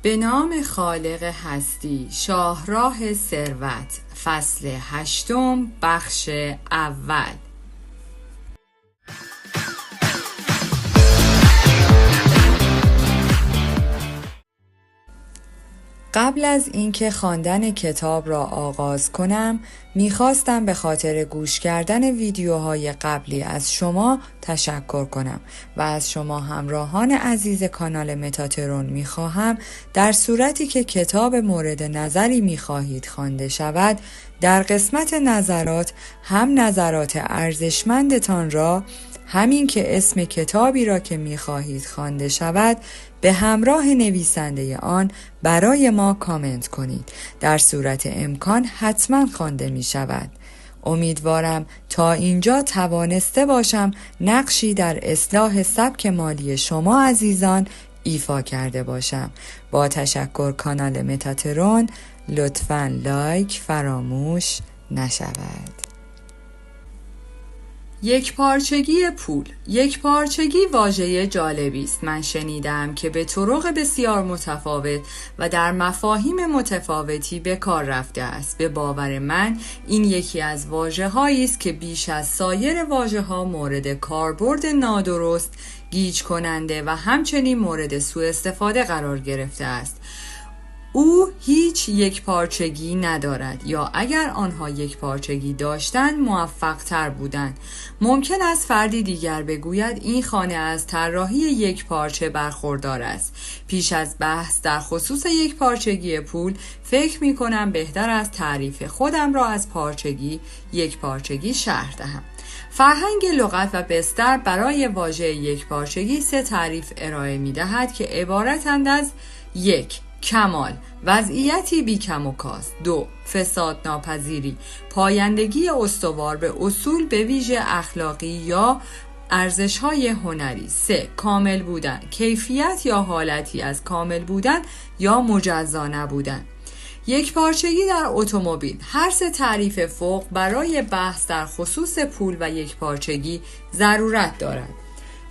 به نام خالق هستی، شاهراه ثروت، فصل 8، بخش اول. قبل از اینکه خواندن کتاب را آغاز کنم، میخواستم به خاطر گوش کردن ویدیوهای قبلی از شما تشکر کنم و از شما همراهان عزیز کانال متاترون میخواهم در صورتی که کتاب مورد نظری میخواهید خوانده شود، در قسمت نظرات هم نظرات ارزشمندتان را، همین که اسم کتابی را که می‌خواهید خوانده شود به همراه نویسنده آن برای ما کامنت کنید. در صورت امکان حتما خوانده می‌شود. امیدوارم تا اینجا توانسته باشم نقشی در اصلاح سبک مالی شما عزیزان ایفا کرده باشم. با تشکر کانال متاترون، لطفاً لایک فراموش نشود. یکپارچگی پول. یکپارچگی واژه جالبی است. من شنیدم که به طرق بسیار متفاوت و در مفاهیم متفاوتی به کار رفته است. به باور من این یکی از واژه‌هایی است که بیش از سایر واژه‌ها مورد کاربرد نادرست، گیج کننده و همچنین مورد سوء استفاده قرار گرفته است. او هیچ یکپارچگی ندارد، یا اگر آنها یکپارچگی داشتند موفق تر بودند. ممکن است فردی دیگر بگوید این خانه از طراحی یکپارچه برخوردار است. پیش از بحث در خصوص یکپارچگی پول فکر می کنم بهتر است تعریف خودم را از یکپارچگی شرح دهم. فرهنگ لغت و بستر برای واژه یکپارچگی 3 تعریف ارائه می دهد که عبارتند از 1. کمال، وضعیتی بی کم و کاست. 2. فساد ناپذیری، پایندگی استوار به اصول به ویژه اخلاقی یا ارزش‌های هنری. 3. کامل بودن، کیفیت یا حالتی از کامل بودن یا مجزا نبودن. یکپارچگی در اتومبیل. هر 3 تعریف فوق برای بحث در خصوص پول و یکپارچگی ضرورت دارد.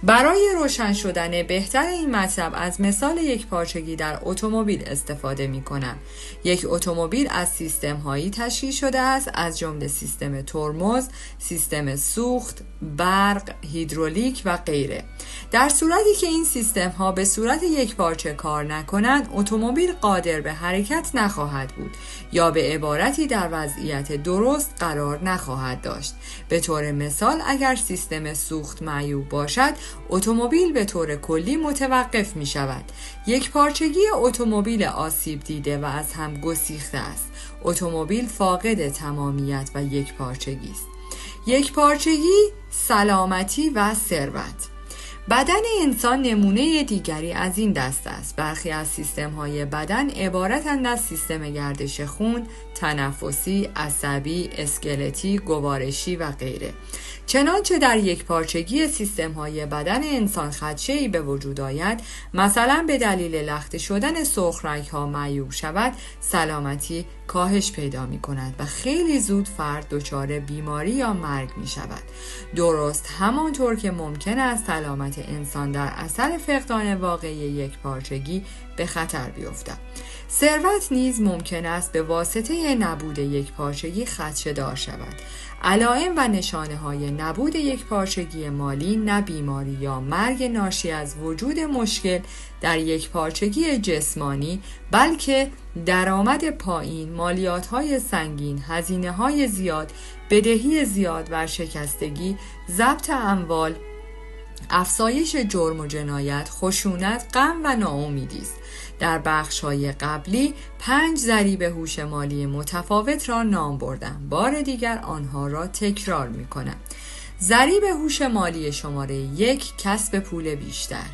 برای روشن شدن بهتر این مطلب از مثال یکپارچگی در اتومبیل استفاده می کنم. یک اتومبیل از سیستم هایی تشکیل شده است، از جمله سیستم ترمز، سیستم سوخت، برق، هیدرولیک و غیره. در صورتی که این سیستم ها به صورت یکپارچه کار نکنند، اتومبیل قادر به حرکت نخواهد بود یا به عبارتی در وضعیت درست قرار نخواهد داشت. به طور مثال اگر سیستم سوخت معیوب باشد، اتومبیل به طور کلی متوقف می شود. یکپارچگی اتومبیل آسیب دیده و از هم گسیخته است. اتومبیل فاقد تمامیت و یکپارچگی است. یکپارچگی، سلامتی و ثروت. بدن انسان نمونه دیگری از این دست است. برخی از سیستم‌های بدن عبارتند از سیستم گردش خون، تنفسی، عصبی، اسکلتی، گوارشی و غیره. چنانچه در یکپارچگی سیستم‌های بدن انسان خدشه‌ای به وجود آید، مثلا به دلیل لخته شدن سرخ رگ‌ها معیوب شود، سلامتی کاهش پیدا می‌کند و خیلی زود فرد دچار بیماری یا مرگ می‌شود. درست همانطور که ممکن است سلامت انسان در اثر فقدان واقعی یکپارچگی به خطر بیفتد. ثروت نیز ممکن است به واسطه نبود یکپارچگی خدشه‌دار شود. علائم و نشانه‌های نبود یکپارچگی مالی نه بیماری یا مرگ ناشی از وجود مشکل در یکپارچگی جسمانی، بلکه درآمد پایین، مالیات‌های سنگین، هزینه‌های زیاد، بدهی زیاد، ورشکستگی، ضبط اموال، افزایش جرم و جنایت، خشونت، غم و ناامیدی است. در بخش‌های قبلی 5 ضریب هوش مالی متفاوت را نام بردم. بار دیگر آنها را تکرار می‌کنم. ضریب هوش مالی شماره 1 کسب پول بیشتر،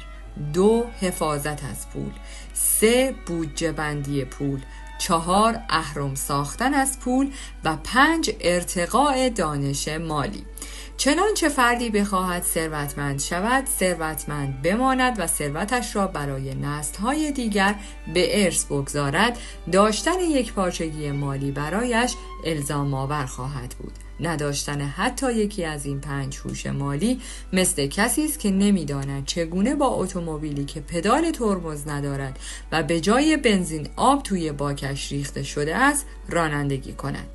2 حفاظت از پول، 3 بودجه بندی پول، 4 اهرم ساختن از پول و 5 ارتقاء دانش مالی. چنانچه فردی بخواهد ثروتمند شود، ثروتمند بماند و ثروتش را برای نسل‌های دیگر به ارث بگذارد، داشتن یکپارچگی مالی برایش الزام آور خواهد بود. نداشتن حتی یکی از این 5 هوش مالی مثل کسی است که نمی‌داند چگونه با اتومبیلی که پدال ترمز ندارد و به جای بنزین آب توی باکش ریخته شده است رانندگی کند.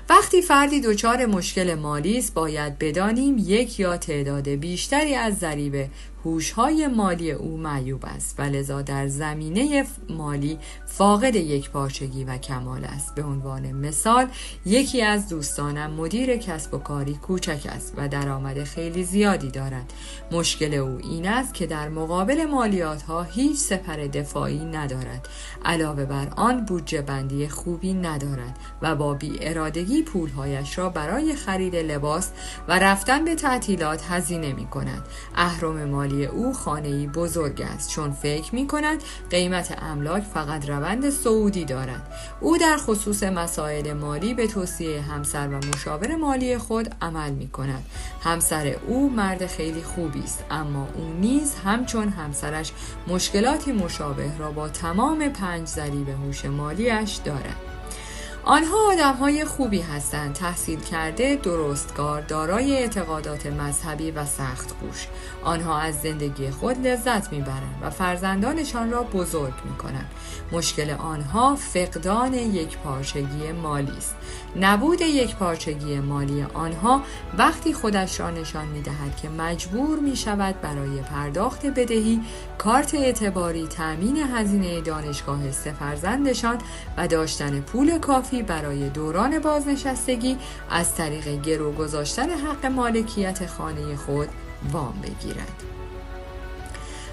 وقتی فردی دچار مشکل مالی است باید بدانیم یک یا تعداد بیشتری از ضریب هوش‌های مالی او معیوب است و لذا در زمینه مالی فاقد یکپارچگی و کمال است. به عنوان مثال یکی از دوستانم مدیر کسب و کاری کوچک است و درآمد خیلی زیادی دارد. مشکل او این است که در مقابل مالیات‌ها هیچ سپر دفاعی ندارد. علاوه بر آن بودجه بندی خوبی ندارد و با بی‌ارادگی پولهایش را برای خرید لباس و رفتن به تعطیلات هزینه می‌کند. اهرم مالی او خانه‌ای بزرگ است چون فکر می‌کند قیمت املاک فقط روند صعودی دارد. او در خصوص مسائل مالی به توصیه همسر و مشاور مالی خود عمل می‌کند. همسر او مرد خیلی خوبی است اما او نیز همچون همسرش مشکلاتی مشابه را با تمام 5 ضریب هوش مالیش دارد. آنها آدم‌های خوبی هستند، تحصیل کرده، درستکار، دارای اعتقادات مذهبی و سخت‌کوش. آنها از زندگی خود لذت می‌برند و فرزندانشان را بزرگ می‌کنند. مشکل آنها فقدان یکپارچگی مالی است. نبود یکپارچگی مالی آنها وقتی خودش را نشان می‌دهد که مجبور می‌شود برای پرداخت بدهی، کارت اعتباری، تأمین هزینه دانشگاه 3 فرزندشان و داشتن پول کافی برای دوران بازنشستگی از طریق گرو گذاشتن حق مالکیت خانه خود وام بگیرد.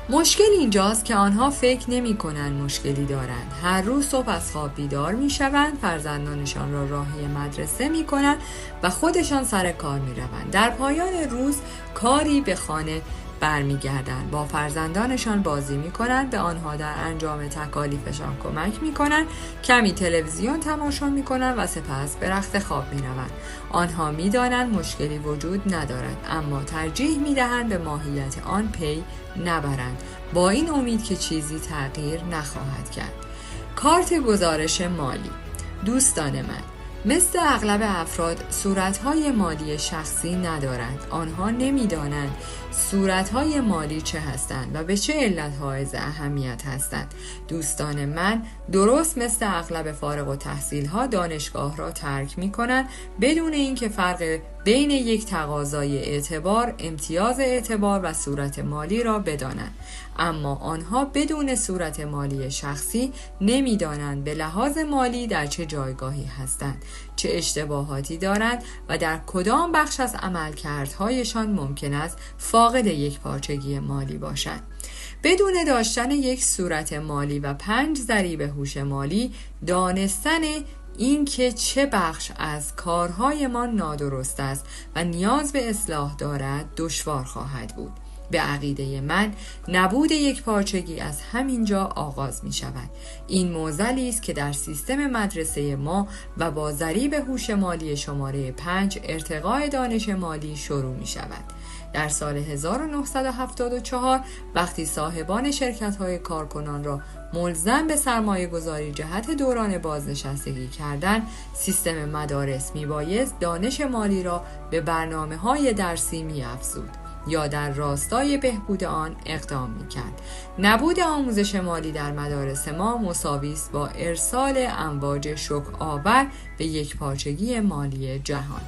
مشکل اینجاست که آنها فکر نمی کنند مشکلی دارند. هر روز صبح از خواب بیدار می شوند، فرزندانشان را راهی مدرسه می کنند و خودشان سر کار می روند. در پایان روز کاری به خانه برمیگردند، با فرزندانشان بازی میکنند، به آنها در انجام تکالیفشان کمک میکنند، کمی تلویزیون تماشا میکنند و سپس به رخت خواب میروند. آنها میدانند مشکلی وجود ندارد اما ترجیح میدهند به ماهیت آن پی نبرند با این امید که چیزی تغییر نخواهد کرد. کارت گزارش مالی. دوستان من، مثل اغلب افراد صورتهای مالی شخصی ندارند. آنها نمیدانند صورتهای مالی چه هستند و به چه علت حائز اهمیت هستند. دوستان من درست مثل اغلب فارغ التحصیل‌ها دانشگاه را ترک می‌کنند بدون اینکه فرق بین یک تقاضای اعتبار، امتیاز اعتبار و صورت مالی را بدانند. اما آنها بدون صورت مالی شخصی نمی‌دانند به لحاظ مالی در چه جایگاهی هستند، چه اشتباهاتی دارند و در کدام بخش از عملکردهایشان ممکن است فاقد یکپارچگی مالی باشند. بدون داشتن یک صورت مالی و 5 ضریب هوش مالی، دانستن این که چه بخش از کارهایمان نادرست است و نیاز به اصلاح دارد دشوار خواهد بود. به عقیده من نبود یکپارچگی از همینجا آغاز می شود. این معضلی است که در سیستم مدرسه ما و با ضریب هوش مالی شماره 5 ارتقاء دانش مالی شروع می شود. در سال 1974 وقتی صاحبان شرکت‌های کارکنان را ملزم به سرمایه گذاری جهت دوران بازنشستگی کردند، سیستم مدارس میبایست دانش مالی را به برنامه‌های درسی می‌افزود یا در راستای بهبود آن اقدام می‌کرد. نبود آموزش مالی در مدارس ما مساوی است با ارسال امواج شوک‌آور به یکپارچگی مالی جهان.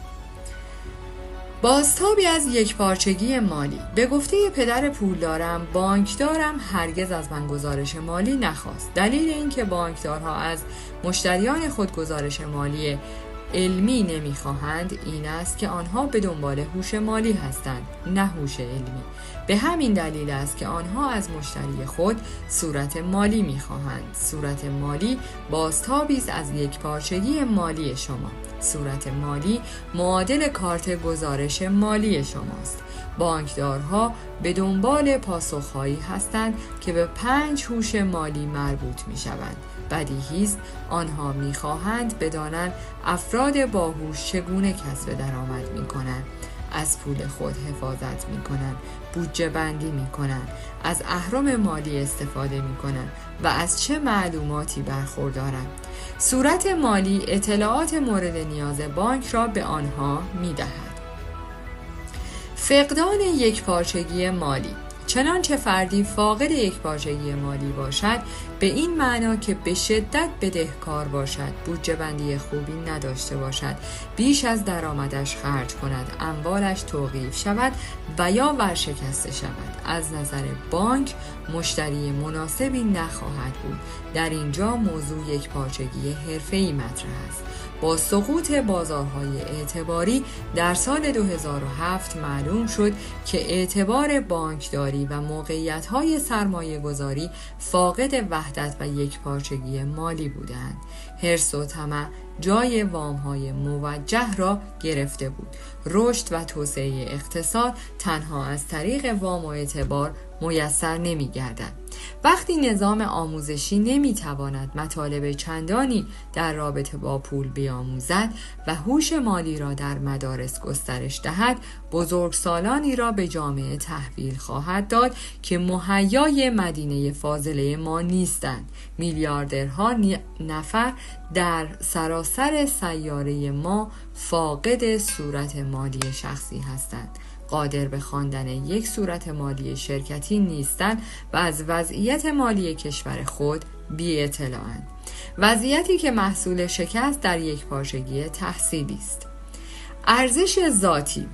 بازتابی از یکپارچگی مالی. به گفته پدر پولدارم، بانکدارم هرگز از من گزارش مالی نخواست. دلیل اینکه بانکدارها از مشتریان خود گزارش مالی علمی نمیخواهند این است که آنها به دنبال هوش مالی هستند، نه هوش علمی. به همین دلیل است که آنها از مشتری خود صورت مالی میخواهند. صورت مالی بازتابی است از یکپارچگی مالی شما. صورت مالی معادل کارت گزارش مالی شماست. بانکدارها به دنبال پاسخهایی هستند که به 5 هوش مالی مربوط می شوند. بدیهی است آنها می‌خواهند بدانند افراد باهوش چگونه کسب درآمد می‌کنند. از پول خود حفاظت می‌کنند، بودجه بندی می‌کنند، از اهرم مالی استفاده می‌کنند و از چه معلوماتی برخوردارند. صورت مالی اطلاعات مورد نیاز بانک را به آنها می‌دهد. فقدان یکپارچگی مالی. چنانچه فردی فاقد یکپارچگی مالی باشد، به این معنا که به شدت بدهکار باشد، بودجه بندی خوبی نداشته باشد، بیش از درآمدش خرج کند، اموالش توقیف شود و یا ورشکسته شود. از نظر بانک مشتری مناسبی نخواهد بود. در اینجا موضوع یکپارچگی حرفه‌ای مطرح است. با سقوط بازارهای اعتباری در سال 2007 معلوم شد که اعتبار بانکداری و موقعیت‌های سرمایه‌گذاری فاقد وحدت و یکپارچگی مالی بودند. حرص و طمع جای وام‌های موجه را گرفته بود. رشد و توسعه اقتصاد تنها از طریق وام و اعتبار میسر نمی‌گردد. وقتی نظام آموزشی نمی‌تواند مطالب چندانی در رابطه با پول بیاموزد و هوش مالی را در مدارس گسترش دهد، بزرگسالانی را به جامعه تحویل خواهد داد که مهیای مدینه فاضله ما نیستند. میلیاردرها نفر در سراسر سیاره ما فاقد صورت مالی شخصی هستند، قادر به خواندن یک صورت مالی شرکتی نیستند و از وضعیت مالی کشور خود بی اطلاعند. وضعیتی که محصول شکست در یکپارچگی تحصیلی است. ارزش ذاتی.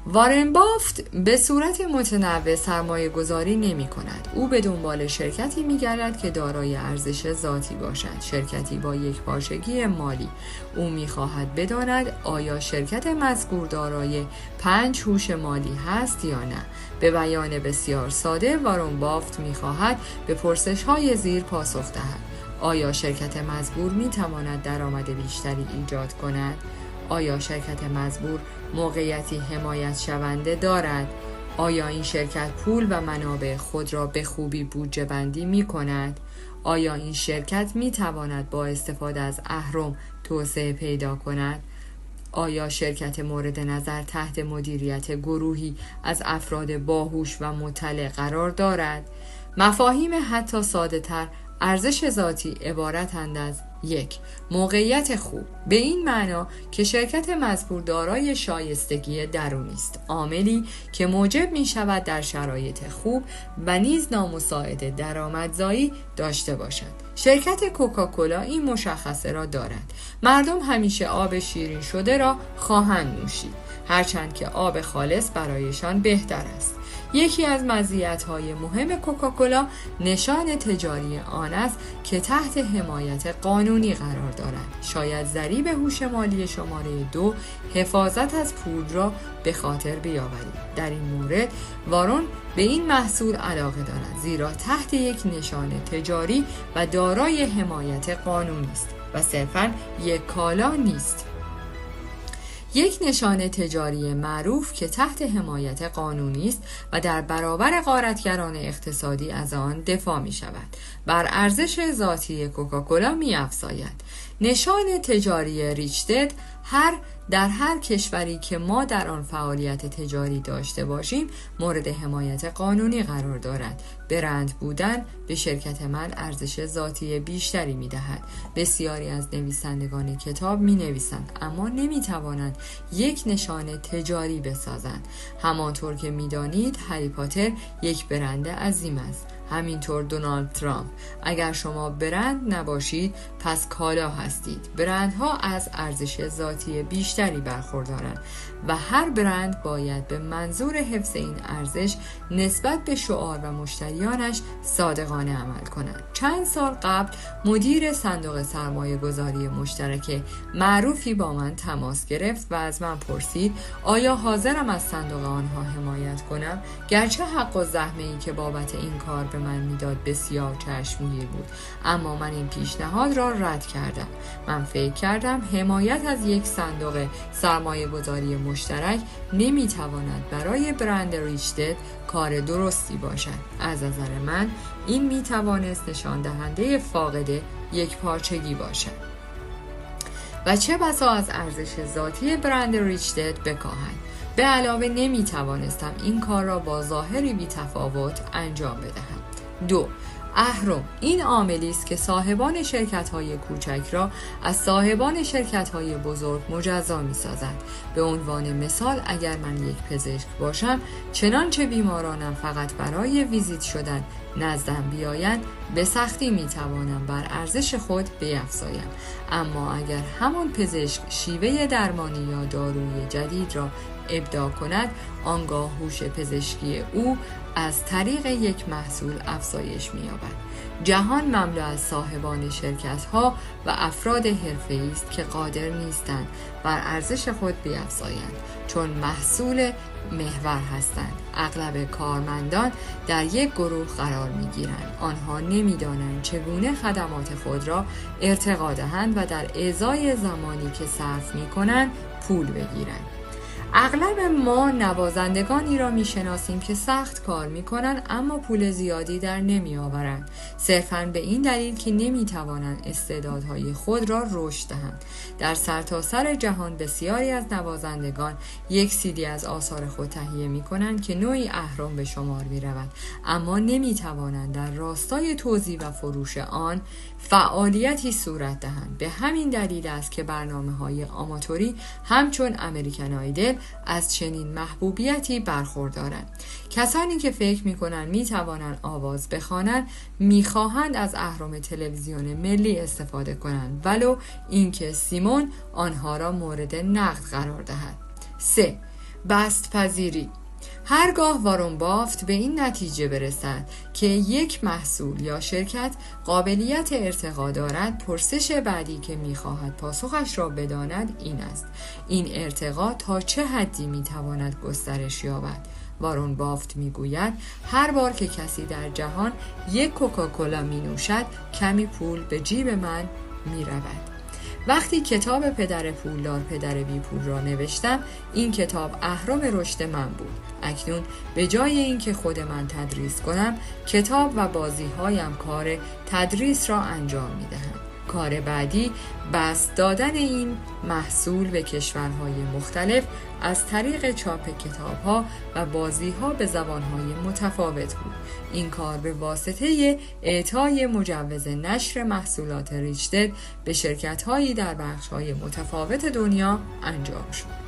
وارن بافت به صورت متنوع سرمایه گذاری نمی کند. او به دنبال شرکتی می گردد که دارای ارزش ذاتی باشد، شرکتی با یکپارچگی مالی. او می خواهد بداند آیا شرکت مذکور دارای 5 هوش مالی هست یا نه. به بیان بسیار ساده، وارن بافت می خواهد به پرسش های زیر پاسخ دهد. آیا شرکت مذکور می تواند درآمد بیشتری ایجاد کند؟ آیا شرکت مذکور موقعیتی حمایت شونده دارد؟ آیا این شرکت پول و منابع خود را به خوبی بودجه بندی می کند؟ آیا این شرکت می تواند با استفاده از اهرم توسعه پیدا کند؟ آیا شرکت مورد نظر تحت مدیریت گروهی از افراد باهوش و مطلع قرار دارد؟ مفاهیم حتی ساده تر ارزش ذاتی عبارتند از: 1. موقعیت خوب، به این معنا که شرکت مذکور دارای شایستگی درونی است، عاملی که موجب می شود در شرایط خوب و نیز نامساعد درآمدزایی داشته باشد. شرکت کوکاکولا این مشخصه را دارد. مردم همیشه آب شیرین شده را خواهند نوشید، هرچند که آب خالص برایشان بهتر است. یکی از مزیت‌های مهم کوکاکولا نشان تجاری آن است که تحت حمایت قانونی قرار دارد. شاید ضریب هوش مالی شماره 2 حفاظت از پول را به خاطر بیاورید. در این مورد وارن به این محصول علاقه دارد، زیرا تحت یک نشان تجاری و دارای حمایت قانونی است و صرفاً یک کالا نیست. یک نشان تجاری معروف که تحت حمایت قانونی است و در برابر غارتگران اقتصادی از آن دفاع می شود، بر ارزش ذاتی کوکاکولا می افزاید. نشان تجاری ریچتد در هر کشوری که ما در آن فعالیت تجاری داشته باشیم مورد حمایت قانونی قرار دارد. برند بودن به شرکت من ارزش ذاتی بیشتری می دهد. بسیاری از نویسندگان کتاب می نویسند اما نمی توانند یک نشان تجاری بسازند. همانطور که می دانید هری پاتر یک برند عظیم است. همینطور دونالد ترامپ. اگر شما برند نباشید پس کالا هستید. برندها از ارزش ذاتی بیشتری برخوردارند و هر برند باید به منظور حفظ این ارزش نسبت به شعار و مشتریانش صادقانه عمل کند. چند سال قبل مدیر صندوق سرمایه گذاری مشترک معروفی با من تماس گرفت و از من پرسید آیا حاضرم از صندوق آنها حمایت کنم، گرچه حق و زحمه‌ای که بابت این کار به من میداد بسیار چشمگیر بود، اما من این پیشنهاد را رد کردم. من فکر کردم حمایت از یک صندوق سرمایه گذاری مشترک نمیتواند برای برند ریچتد کار درستی باشد. از نظر من این میتوانست نشان دهنده فاقد یک پارچگی باشد و چه بسا از ارزش ذاتی برند ریچتد بکاهند. به علاوه نمیتوانستم این کار را با ظاهری بی‌تفاوت انجام بدهم. 2. اهرم این عاملی است که صاحبان شرکت‌های کوچک را از صاحبان شرکت‌های بزرگ مجزا می‌سازد. به عنوان مثال اگر من یک پزشک باشم، چنانچه بیمارانم فقط برای ویزیت شدن نزدم بیایند، به سختی می‌توانم بر ارزش خود بیفزایم. اما اگر همان پزشک شیوه درمانی یا دارویی جدید را ابداع کند، آنگاه هوش پزشکی او از طریق یک محصول افزایش می‌یابد. جهان مملو از صاحبان شرکت‌ها و افراد حرفه‌ای است که قادر نیستند بر ارزش خود بیفزایند، چون محصول محور هستند. اغلب کارمندان در یک گروه قرار می‌گیرند. آنها نمی‌دانند چگونه خدمات خود را ارتقا دهند و در ازای زمانی که صرف می‌کنند پول بگیرند. اغلب ما نوازندگانی را میشناسیم که سخت کار میکنند اما پول زیادی در نمیآورند، صرفاً به این دلیل که نمیتوانند استعدادهای خود را رشد دهند. در سرتاسر جهان بسیاری از نوازندگان یک CD از آثار خود تهیه میکنند که نوعی اهرم به شمار میرود، اما نمیتوانند در راستای توزیع و فروش آن فعالیتی صورت دهند. به همین دلیل است که برنامه‌های آماتوری همچون امریکن آیدل از چنین محبوبیتی برخوردارند. کسانی که فکر می‌کنند می‌توانند آواز بخوانند می‌خواهند از اهرم تلویزیون ملی استفاده کنند، ولو اینکه سیمون آنها را مورد نقد قرار دهد. 3. بست‌پذیری. هرگاه وارون بافت به این نتیجه برسد که یک محصول یا شرکت قابلیت ارتقا دارد، پرسش بعدی که می‌خواهد پاسخش را بداند این است: این ارتقا تا چه حدی می‌تواند گسترش یابد؟ وارون بافت می‌گوید هر بار که کسی در جهان یک کوکاکولا می‌نوشد، کمی پول به جیب من می‌رود. وقتی کتاب پدر پولدار پدر بی پول را نوشتم، این کتاب اهرم رشد من بود. اکنون به جای اینکه خود من تدریس کنم، کتاب و بازی‌هایم کار تدریس را انجام می‌دهند. کار بعدی بسط دادن این محصول به کشورهای مختلف از طریق چاپ کتاب‌ها و بازی‌ها به زبان‌های متفاوت بود. این کار به واسطه اعطای مجوز نشر محصولات ریچتد به شرکت‌هایی در بخش‌های متفاوت دنیا انجام شد.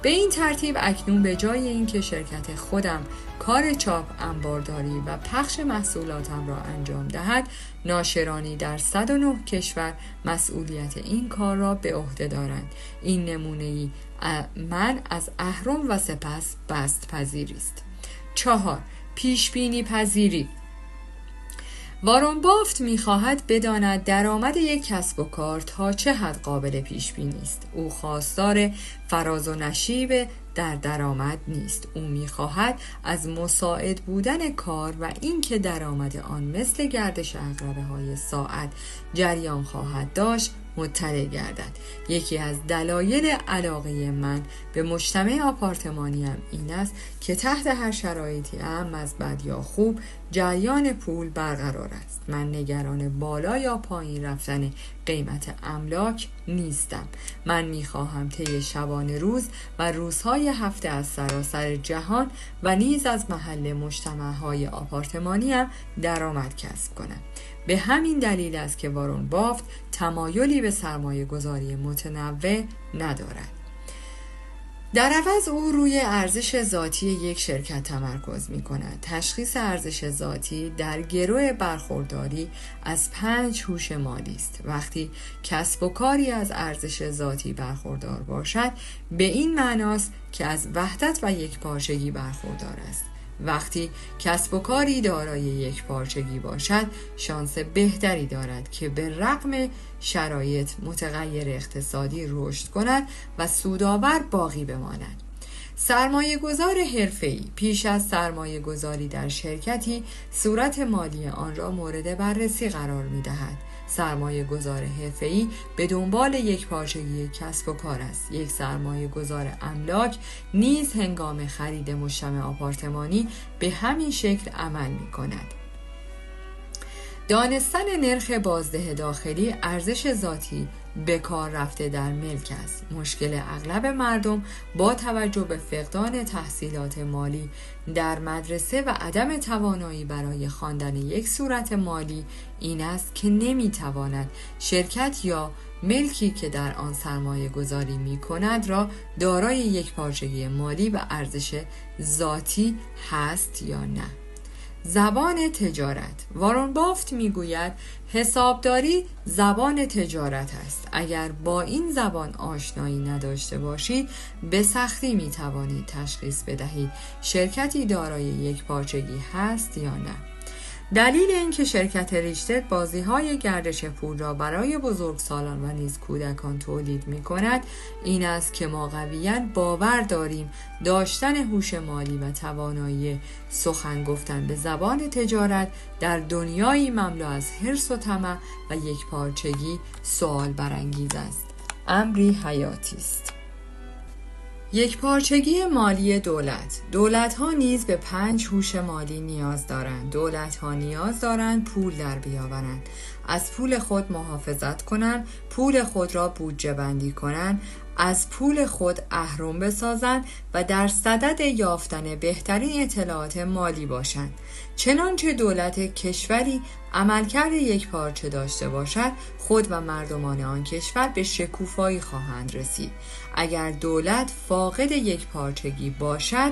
به این ترتیب اکنون به جای اینکه شرکت خودم کار چاپ، انبارداری و پخش محصولاتم را انجام دهد، ناشرانی در 109 کشور مسئولیت این کار را به عهده دارند. این نمونه‌ای من از اهرم و سپس بست‌پذیری است. 4. پیشبینی پذیری. وارون بافت می‌خواهد بداند درآمد یک کسب و کار تا چه حد قابل پیش‌بینی است. او خواستار فراز و نشیب در درآمد نیست. او می‌خواهد از مساعد بودن کار و اینکه درآمد آن مثل گردش عقربه‌های ساعت جریان خواهد داشت مطلع گردد. یکی از دلایل علاقه من به مجتمع آپارتمانیم این است که تحت هر شرایطی، اهم از بد یا خوب، جریان پول برقرار است. من نگران بالا یا پایین رفتن قیمت املاک نیستم. من میخواهم طی شبانه روز و روزهای هفته از سراسر جهان و نیز از محل مجتمعهای آپارتمانیم درآمد کسب کنم. به همین دلیل است که وارون بافت تمایلی به سرمایه گذاری متنوع ندارد. در عوض او روی ارزش ذاتی یک شرکت تمرکز می کند. تشخیص ارزش ذاتی در گرو برخورداری از 5 هوش مالی است. وقتی کسب و کاری از ارزش ذاتی برخوردار باشد، به این معناست که از وحدت و یکپارچگی برخوردار است. وقتی کسب و کاری دارای یکپارچگی باشد، شانس بهتری دارد که به رغم شرایط متغیر اقتصادی رشد کند و سودآور باقی بماند. سرمایه گذار حرفه‌ای پیش از سرمایه گذاری در شرکتی صورت مالی آن را مورد بررسی قرار می دهد. سرمایه گذار حرفه‌ای به دنبال یک پارچگی کسب و کار است. یک سرمایه گذار املاک نیز هنگام خرید مجتمع آپارتمانی به همین شکل عمل می کند. دانستن نرخ بازده داخلی ارزش ذاتی به کار رفته در ملک است. مشکل اغلب مردم با توجه به فقدان تحصیلات مالی در مدرسه و عدم توانایی برای خواندن یک صورت مالی این است که نمی‌تواند شرکت یا ملکی که در آن سرمایه گذاری می کند را دارای یک پارچگی مالی و ارزش ذاتی هست یا نه. زبان تجارت. وارون بافت میگوید حسابداری زبان تجارت است. اگر با این زبان آشنایی نداشته باشید به سختی می توانید تشخیص بدهید شرکتی دارای یک پارچگی هست یا نه. دلیل اینکه شرکت ریشتر بازی‌های گردش پول را برای بزرگسالان و نیز کودکان تولید می‌کند این است که ما قویاً باور داریم داشتن هوش مالی و توانایی سخن گفتن به زبان تجارت در دنیایی مملو از حرص و طمع و یکپارچگی سوال برانگیز است. امری حیاتی است. یکپارچگی مالی دولت‌ها نیز به 5 هوش مالی نیاز دارند. دولت‌ها نیاز دارند پول در بیاورند، از پول خود محافظت کنند، پول خود را بودجه بندی کنند، از پول خود اهرم بسازند و در صدد یافتن بهترین اطلاعات مالی باشند. چنانچه دولت کشوری عملکرد یکپارچه داشته باشد، خود و مردمان آن کشور به شکوفایی خواهند رسید. اگر دولت فاقد یکپارچگی باشد،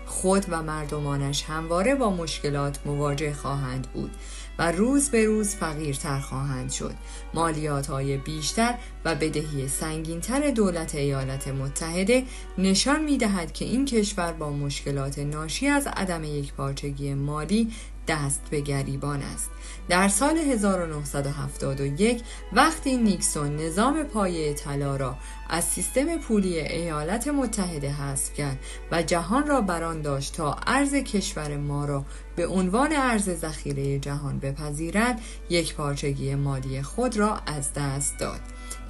خود و مردمانش همواره با مشکلات مواجه خواهند بود و روز به روز فقیرتر خواهند شد. مالیات‌های بیشتر و بدهی سنگین‌تر دولت ایالات متحده نشان می‌دهد که این کشور با مشکلات ناشی از عدم یکپارچگی مالی دست به گریبان است. در سال 1971 وقتی نیکسون نظام پایه طلا را از سیستم پولی ایالات متحده حذف کرد و جهان را بران داشت تا ارز کشور ما را به عنوان ارز ذخیره جهان بپذیرد، یکپارچگی مالی خود را از دست داد.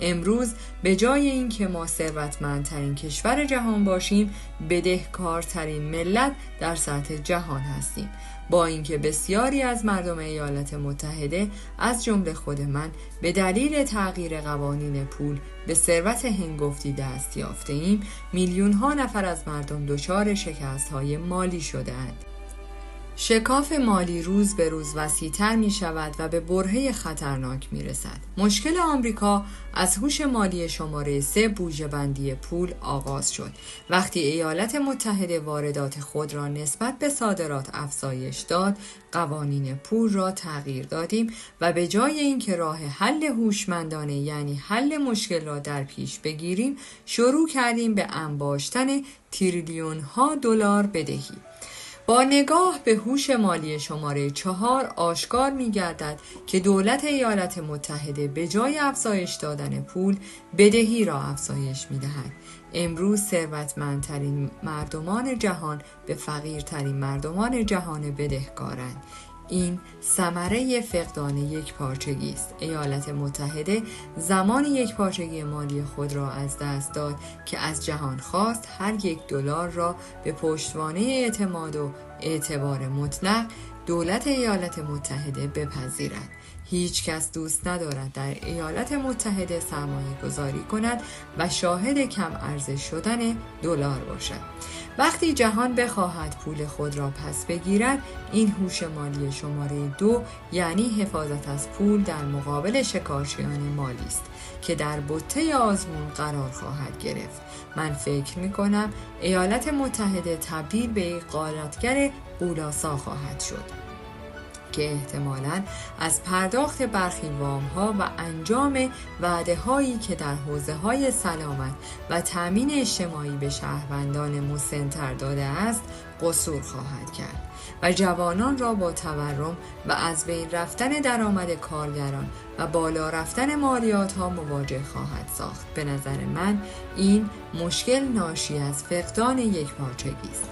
امروز به جای اینکه ما ثروتمندترین کشور جهان باشیم، بدهکارترین ملت در سطح جهان هستیم. با اینکه بسیاری از مردم ایالات متحده از جمله خود من به دلیل تغییر قوانین پول به ثروت هنگفتی دست یافته ایم، میلیون ها نفر از مردم دچار شکست های مالی شده‌اند. شکاف مالی روز به روز وسیع‌تر می شود و به برهه خطرناک می رسد. مشکل آمریکا از هوش مالی شماره 3 بودجه بندی پول آغاز شد. وقتی ایالات متحده واردات خود را نسبت به صادرات افزایش داد، قوانین پول را تغییر دادیم و به جای اینکه راه حل هوشمندانه یعنی حل مشکل را در پیش بگیریم، شروع کردیم به انباشتن تریلیون ها دلار بدهی. با نگاه به هوش مالی شماره 4 آشکار می گردد که دولت ایالات متحده به جای افزایش دادن پول بدهی را افزایش می دهد. امروز ثروتمندترین مردمان جهان به فقیرترین مردمان جهان بدهکارند. این ثمره فقدان یکپارچگی است. ایالات متحده زمان یکپارچگی مالی خود را از دست داد که از جهان خواست هر $1 را به پشتوانه اعتماد و اعتبار مطلق دولت ایالات متحده بپذیرد. هیچ کس دوست ندارد در ایالات متحده سرمایه گذاری کند و شاهد کم ارزش شدن دلار باشد. وقتی جهان بخواهد پول خود را پس بگیرد، این هوش مالی شماره 2 یعنی حفاظت از پول در مقابل شکارچیان مالی است که در بطه آزمون قرار خواهد گرفت. من فکر می‌کنم ایالات متحده تبدیل به یک غارتگر غول‌آسا خواهد شد که احتمالاً از پرداخت برخی وام‌ها و انجام وعده‌هایی که در حوزه‌های سلامت و تأمین اجتماعی به شهروندان مسن‌تر داده است قصور خواهد کرد و جوانان را با تورم و از بین رفتن درآمد کارگران و بالا رفتن مالیات‌ها مواجه خواهد ساخت. به نظر من این مشکل ناشی از فقدان یکپارچگی است.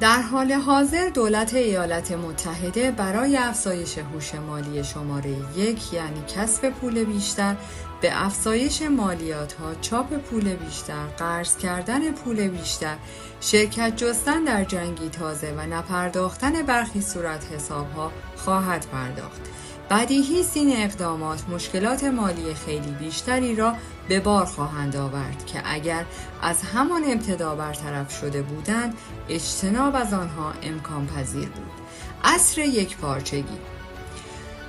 در حال حاضر دولت ایالات متحده برای افزایش هوش مالی شماره 1 یعنی کسب پول بیشتر، به افزایش مالیات‌ها، چاپ پول بیشتر، قرض کردن پول بیشتر، شرکت جستن در جنگی تازه و نپرداختن برخی صورت حساب‌ها خواهد پرداخت. بدیهی است این اقدامات مشکلات مالی خیلی بیشتری را به بار خواهند آورد که اگر از همان ابتدا برطرف شده بودند اجتناب از آنها امکان پذیر بود. عصر یکپارچگی.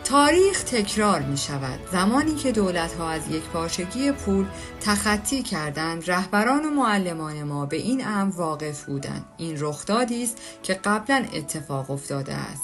تاریخ تکرار می شود. زمانی که دولت‌ها از یکپارچگی پول تخطی کردند، رهبران و معلمان ما به این امر واقف بودند. این رخدادی است که قبلا اتفاق افتاده است.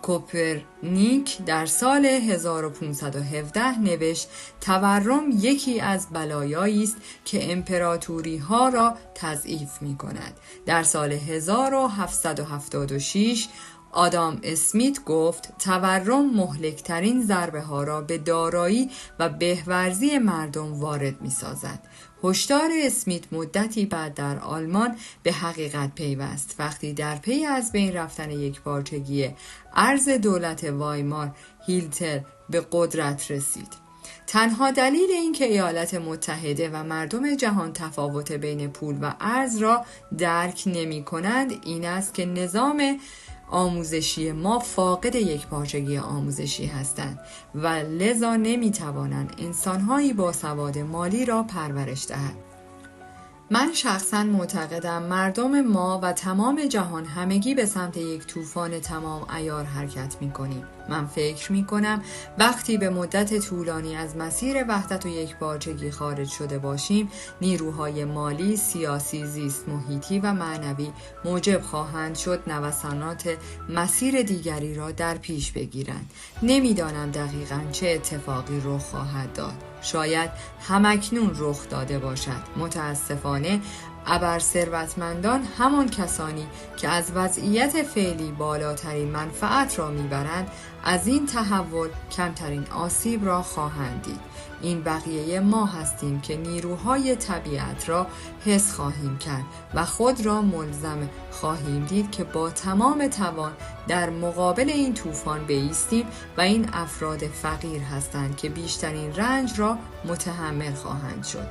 کوپرنیک در سال 1517 نوشت تورم یکی از بلایایی است که امپراتوری ها را تضعیف می کند. در سال 1776 آدام اسمیت گفت تورم مهلکترین ضربه ها را به دارایی و بهورزی مردم وارد می سازد. هشدار اسمیت مدتی بعد در آلمان به حقیقت پیوست وقتی در پی از بین رفتن یکپارچگی ارز دولت وایمار هیتلر به قدرت رسید. تنها دلیل این که ایالات متحده و مردم جهان تفاوت بین پول و ارز را درک نمی کنند این است که نظام آموزشی ما فاقد یکپارچگی آموزشی هستند و لذا نمی‌توانند انسان‌هایی با سواد مالی را پرورش دهند. من شخصاً معتقدم مردم ما و تمام جهان همگی به سمت یک طوفان تمام عیار حرکت می‌کنیم. من فکر می‌کنم وقتی به مدت طولانی از مسیر وحدت و یکپارچگی خارج شده باشیم، نیروهای مالی، سیاسی، زیست محیطی و معنوی موجب خواهند شد نوسانات مسیر دیگری را در پیش بگیرند. نمی‌دانم دقیقاً چه اتفاقی رخ خواهد داد. شاید همکنون رخ داده باشد. متاسفانه ابرثروتمندان همان کسانی که از وضعیت فعلی بالاترین منفعت را میبرند از این تحول کمترین آسیب را خواهند دید. این بقیه ما هستیم که نیروهای طبیعت را حس خواهیم کرد و خود را ملزم خواهیم دید که با تمام توان در مقابل این طوفان بایستیم و این افراد فقیر هستند که بیشترین رنج را متحمل خواهند شد.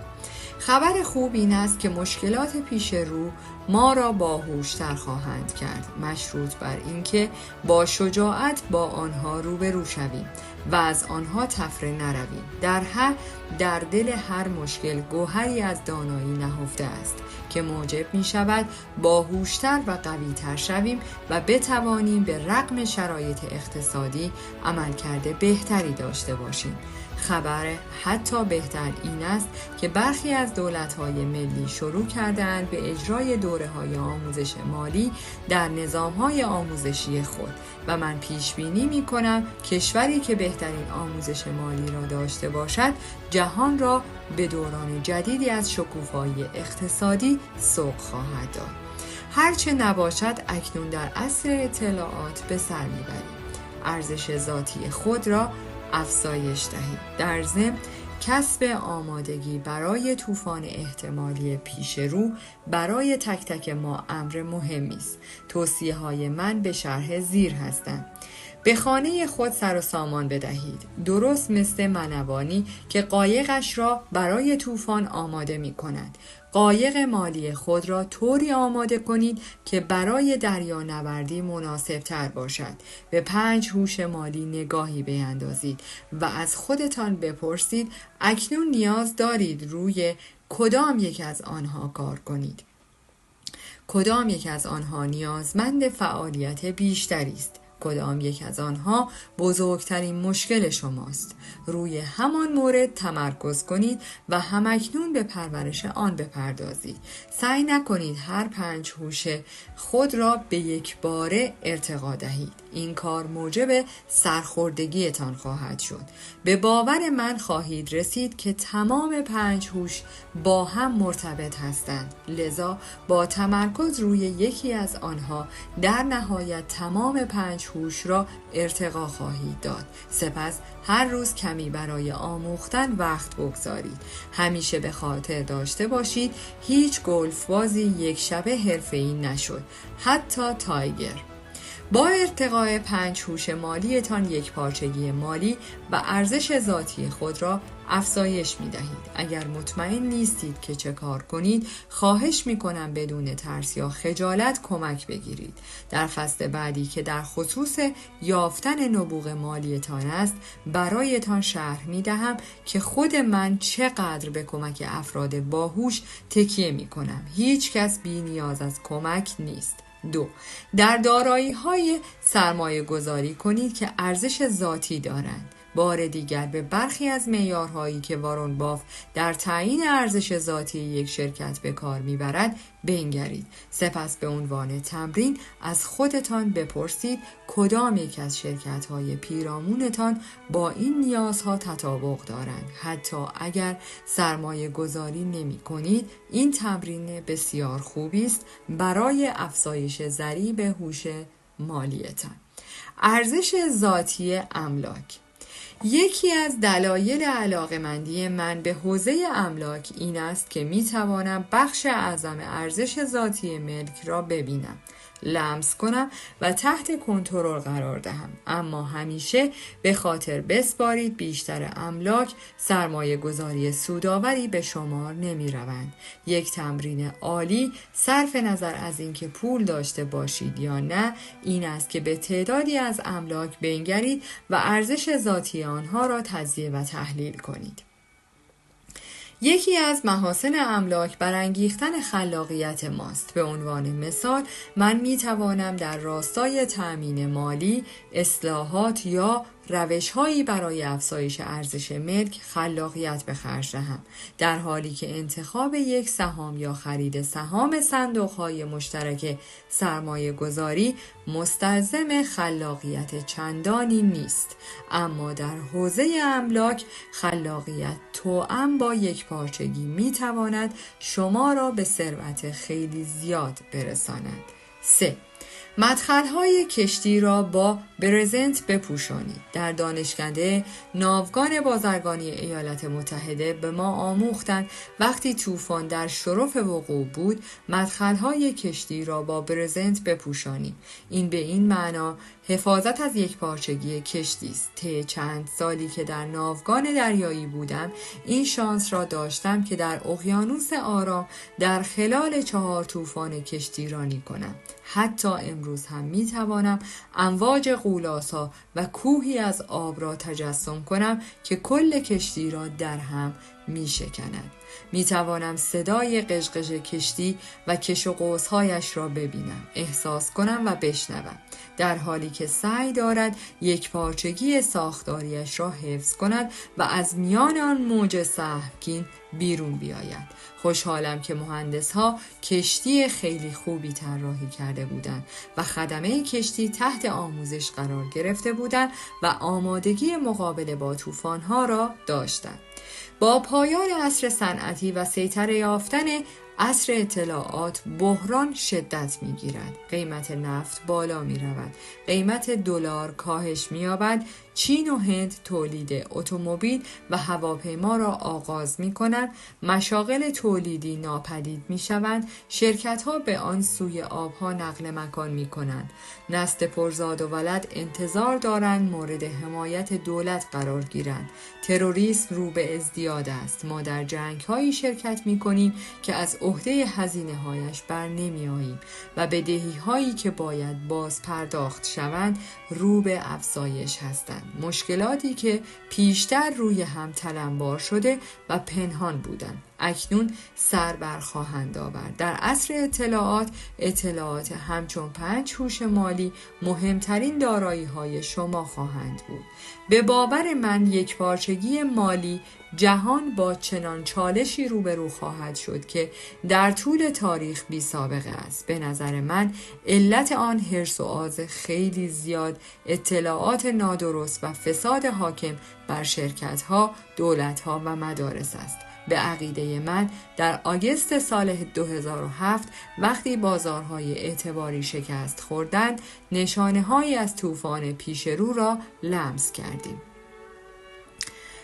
خبر خوب این است که مشکلات پیش رو ما را باهوشتر خواهند کرد، مشروط بر اینکه با شجاعت با آنها روبرو شویم و از آنها تفره نرویم. در دل هر مشکل گوهری از دانایی نهفته است که موجب می شود باهوشتر و قوی‌تر شویم و بتوانیم به رغم شرایط اقتصادی عملکرد بهتری داشته باشیم. خبر حتی بهتر این است که برخی از دولت‌های ملی شروع کردند به اجرای دوره‌های آموزش مالی در نظام‌های آموزشی خود و من پیش بینی می‌کنم کشوری که بهترین آموزش مالی را داشته باشد جهان را به دوران جدیدی از شکوفایی اقتصادی سوق خواهد داد. هرچه نباشد اکنون در عصر اطلاعات به سر می‌بریم. ارزش ذاتی خود را افزایش دهید. در ضمن کسب آمادگی برای طوفان احتمالی پیش رو برای تک تک ما امر مهمی است. توصیه‌های من به شرح زیر هستند. به خانه خود سر و سامان بدهید، درست مثل منوانی که قایقش را برای طوفان آماده می کند. قایق مالی خود را طوری آماده کنید که برای دریانوردی مناسب تر باشد. به 5 هوش مالی نگاهی بیندازید و از خودتان بپرسید اکنون نیاز دارید روی کدام یک از آنها کار کنید. کدام یک از آنها نیازمند فعالیت بیشتری است. کدام یک از آنها بزرگترین مشکل شماست. روی همان مورد تمرکز کنید و همکنون به پرورش آن بپردازید. سعی نکنید هر 5 هوش خود را به یک باره ارتقا دهید. این کار موجب سرخوردگیتان خواهد شد. به باور من خواهید رسید که تمام 5 هوش با هم مرتبط هستند. لذا با تمرکز روی یکی از آنها در نهایت تمام 5 هوش را ارتقا خواهید داد. سپس هر روز کمی برای آموختن وقت بگذارید. همیشه به خاطر داشته باشید هیچ گلف بازی یک شبه حرفه‌ای نشد، حتی تایگر. با ارتقاء 5 هوش مالیتان یک پارچگی مالی و ارزش ذاتی خود را افزایش می دهید. اگر مطمئن نیستید که چه کار کنید، خواهش می کنم بدون ترس یا خجالت کمک بگیرید. در فصل بعدی که در خصوص یافتن نبوغ مالیتان است، برایتان شرح می دهم که خود من چقدر به کمک افراد باهوش تکیه می کنم. هیچ کس بی نیاز از کمک نیست. 2. در دارایی‌های سرمایه گذاری کنید که ارزش ذاتی دارند. بار دیگر به برخی از معیارهایی که وارون باف در تعیین ارزش ذاتی یک شرکت به کار میبرد بنگرید. سپس به عنوان تمرین از خودتان بپرسید کدام یک از شرکت‌های پیرامونتان با این نیازها تطابق دارند. حتی اگر سرمایه گذاری نمی کنید، این تمرین بسیار خوبی است برای افزایش ضریب هوش مالیتان. ارزش ذاتی املاک. یکی از دلایل علاقه‌مندی من به حوزه املاک این است که می توانم بخش اعظم ارزش ذاتی ملک را ببینم، لمس کنم و تحت کنترل قرار دهم. اما همیشه به خاطر بسپارید بیشتر املاک سرمایه گذاری سودآوری به شمار نمی روند. یک تمرین عالی صرف نظر از اینکه پول داشته باشید یا نه این است که به تعدادی از املاک بنگرید و ارزش ذاتی آنها را تجزیه و تحلیل کنید. یکی از محاسن املاک برانگیختن خلاقیت ماست. به عنوان مثال من می توانم در راستای تأمین مالی، اصلاحات یا روش‌هایی برای افزایش ارزش ملک خلاقیت به خرج دهم، در حالی که انتخاب یک سهام یا خرید سهام صندوق‌های مشترک سرمایه گذاری مستلزم خلاقیت چندانی نیست. اما در حوزه املاک خلاقیت توأم با یک پارچگی می تواند شما را به ثروت خیلی زیاد برساند. 3. مدخل‌های کشتی را با برزنت بپوشانید. در دانشکده ناوگان بازرگانی ایالات متحده به ما آموختند وقتی طوفان در شرف وقوع بود مدخل‌های کشتی را با برزنت بپوشانیم. این به این معنا حفاظت از یک پارچگی کشتی است. طی چند سالی که در ناوگان دریایی بودم این شانس را داشتم که در اقیانوس آرام در خلال 4 طوفان کشتیرانی کنم. حتی امروز هم می توانم امواج غولاسا و کوهی از آب را تجسم کنم که کل کشتی را در هم می شکند. می توانم صدای قشقش کشتی و کش و قوسهایش را ببینم، احساس کنم و بشنوم، در حالی که سعی دارد یک پارچگی ساختاریش را حفظ کند و از میان آن موج سهمگین بیرون بیاید. خوشحالم که مهندس‌ها کشتی خیلی خوبی طراحی کرده بودند و خدمه کشتی تحت آموزش قرار گرفته بودند و آمادگی مقابله با طوفان‌ها را داشتند. با پایان عصر صنعتی و سیطره یافتن عصر اطلاعات بحران شدت می‌گیرد. قیمت نفت بالا می‌رود. قیمت دلار کاهش می‌یابد. چین و هند تولید اتومبیل و هواپیما را آغاز می‌کنند. مشاغل تولیدی ناپدید می‌شوند. شرکت‌ها به آن سوی آب‌ها نقل مکان می‌کنند. نسل پرزاد و ولد انتظار دارند مورد حمایت دولت قرار گیرند. تروریسم رو به ازدیاد است. ما در جنگ‌هایی شرکت می‌کنیم که از عهده هزینه‌هایش بر نمی‌آییم و بدهی‌هایی که باید باز پرداخت شوند رو به افزایش هستند. مشکلاتی که پیشتر روی هم تلمبار شده و پنهان بودند اکنون سر بر خواهند آورد. در عصر اطلاعات همچون 5 هوش مالی مهمترین دارایی‌های شما خواهند بود. به باور من یک پارچگی مالی جهان با چنان چالشی روبرو خواهد شد که در طول تاریخ بی سابقه است. به نظر من علت آن حرص و آز خیلی زیاد، اطلاعات نادرست و فساد حاکم بر شرکت‌ها، دولت‌ها و مدارس است. به عقیده من در آگوست سال 2007 وقتی بازارهای اعتباری شکست خوردند، نشانه‌هایی از طوفان پیش رو را لمس کردیم.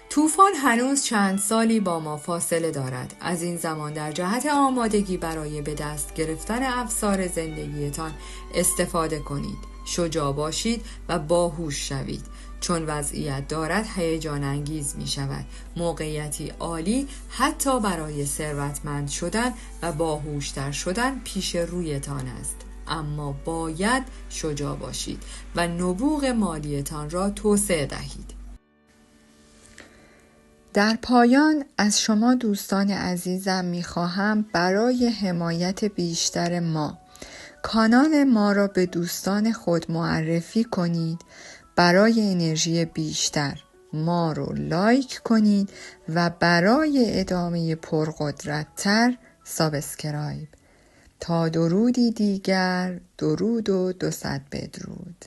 طوفان هنوز چند سالی با ما فاصله دارد. از این زمان در جهت آمادگی برای به دست گرفتن افسار زندگیتان استفاده کنید. شجاع باشید و باهوش شوید. چون وضعیت دارد هیجان انگیز می شود. موقعیتی عالی حتی برای ثروتمند شدن و باهوشتر شدن پیش رویتان است. اما باید شجاع باشید و نبوغ مالیتان را توسعه دهید. در پایان از شما دوستان عزیزم می‌خواهم برای حمایت بیشتر ما کانال ما را به دوستان خود معرفی کنید. برای انرژی بیشتر ما رو لایک کنید و برای ادامه پرقدرت‌تر سابسکرایب. تا درودی دیگر، درود و 200 بدرود.